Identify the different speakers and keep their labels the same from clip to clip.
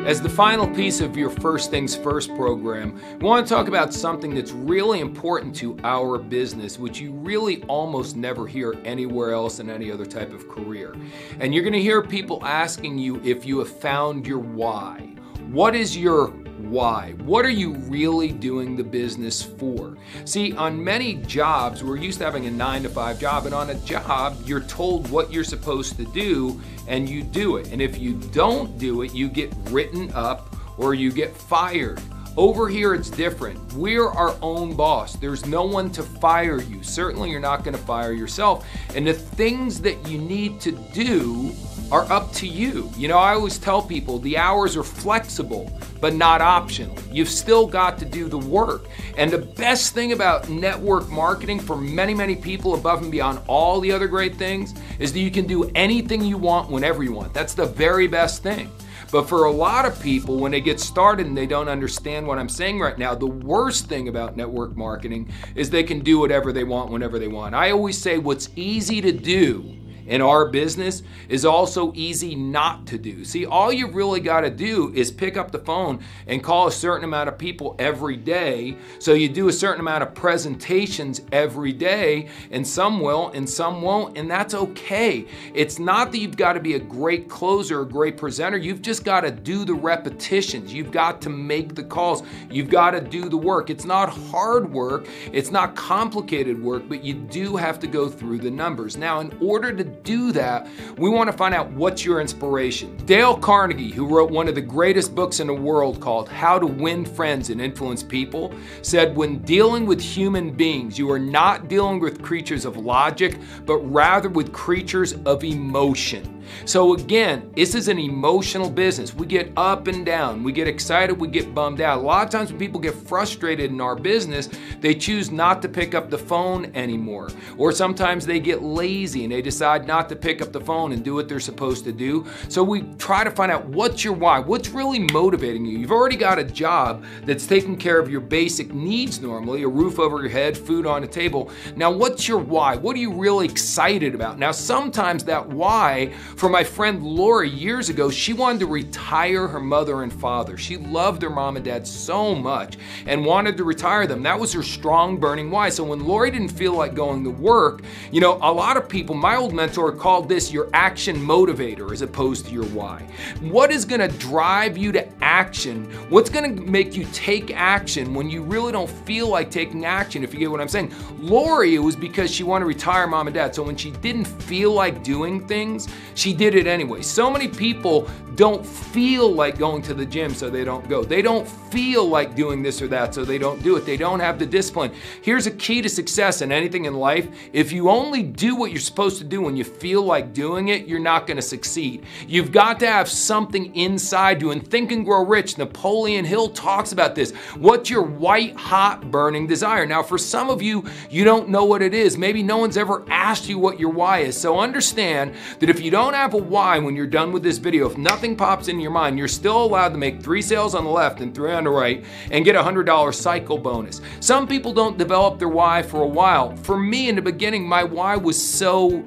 Speaker 1: As the final piece of your First Things First program, we want to talk about something that's really important to our business, which you really almost never hear anywhere else in any other type of career. And you're going to hear people asking you if you have found your why. What is your why? What are you really doing the business for? See, on many jobs, we're used to having a 9-to-5 job, and on a job, you're told what you're supposed to do, and you do it. And if you don't do it, you get written up or you get fired. Over here, it's different. We're our own boss. There's no one to fire you. Certainly, you're not going to fire yourself. And the things that you need to do are up to you. You know, I always tell people the hours are flexible, but not optional. You've still got to do the work. And the best thing about network marketing for many, many people above and beyond all the other great things is that you can do anything you want whenever you want. That's the very best thing. But for a lot of people, when they get started and they don't understand what I'm saying right now, the worst thing about network marketing is they can do whatever they want whenever they want. I always say what's easy to do in our business is also easy not to do. See, all you really got to do is pick up the phone and call a certain amount of people every day. So you do a certain amount of presentations every day, and some will and some won't, and that's okay. It's not that you've got to be a great closer, a great presenter. You've just got to do the repetitions. You've got to make the calls. You've got to do the work. It's not hard work. It's not complicated work, but you do have to go through the numbers. Now, in order to do that, we want to find out what's your inspiration. Dale Carnegie, who wrote one of the greatest books in the world called How to Win Friends and Influence People, said when dealing with human beings, you are not dealing with creatures of logic, but rather with creatures of emotion. So again, this is an emotional business. We get up and down, we get excited, we get bummed out. A lot of times when people get frustrated in our business, they choose not to pick up the phone anymore. Or sometimes they get lazy and they decide not to pick up the phone and do what they're supposed to do. So we try to find out what's your why, what's really motivating you. You've already got a job that's taking care of your basic needs normally, a roof over your head, food on the table. Now what's your why? What are you really excited about? Now sometimes that why, for my friend Lori years ago, she wanted to retire her mother and father. She loved her mom and dad so much and wanted to retire them. That was her strong burning why. So when Lori didn't feel like going to work, you know, a lot of people, my old mentor called this your action motivator as opposed to your why. What is going to drive you to action? What's going to make you take action when you really don't feel like taking action, if you get what I'm saying? Lori, it was because she wanted to retire mom and dad. So when she didn't feel like doing things, she did it anyway. So many people don't feel like going to the gym, so they don't go. They don't feel like doing this or that, so they don't do it. They don't have the discipline. Here's a key to success in anything in life. If you only do what you're supposed to do when you feel like doing it, you're not going to succeed. You've got to have something inside you. And Think and Grow Rich, Napoleon Hill talks about this. What's your white hot burning desire? Now, for some of you, you don't know what it is. Maybe no one's ever asked you what your why is. So understand that if you don't have a why when you're done with this video, if nothing pops in your mind, you're still allowed to make 3 sales on the left and 3 on the right and get a $100 cycle bonus. Some people don't develop their why for a while. For me in the beginning, my why was so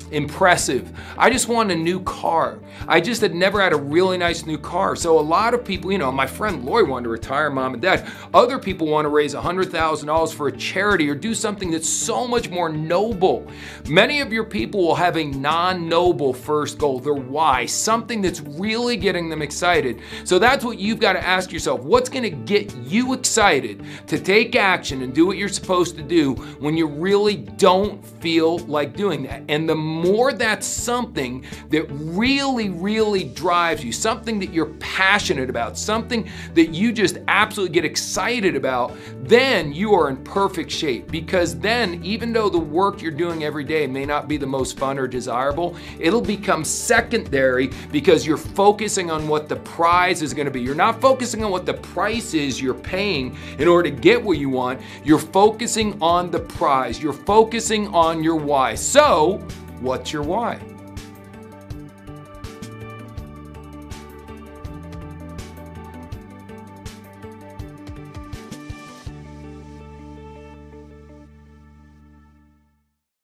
Speaker 1: impressive. I just wanted a new car. I just had never had a really nice new car. So a lot of people, you know, my friend Lori wanted to retire mom and dad. Other people want to raise $100,000 for a charity or do something that's so much more noble. Many of your people will have a non-noble first goal, their why, something that's really getting them excited. So that's what you've got to ask yourself. What's going to get you excited to take action and do what you're supposed to do when you really don't feel like doing that? And the more that's something that really drives you, something that you're passionate about, something that you just absolutely get excited about, then you are in perfect shape. Because then, even though the work you're doing every day may not be the most fun or desirable, it'll become secondary because you're focusing on what the prize is going to be. You're not focusing on what the price is you're paying in order to get what you want. You're focusing on the prize. You're focusing on your why. So, what's your why?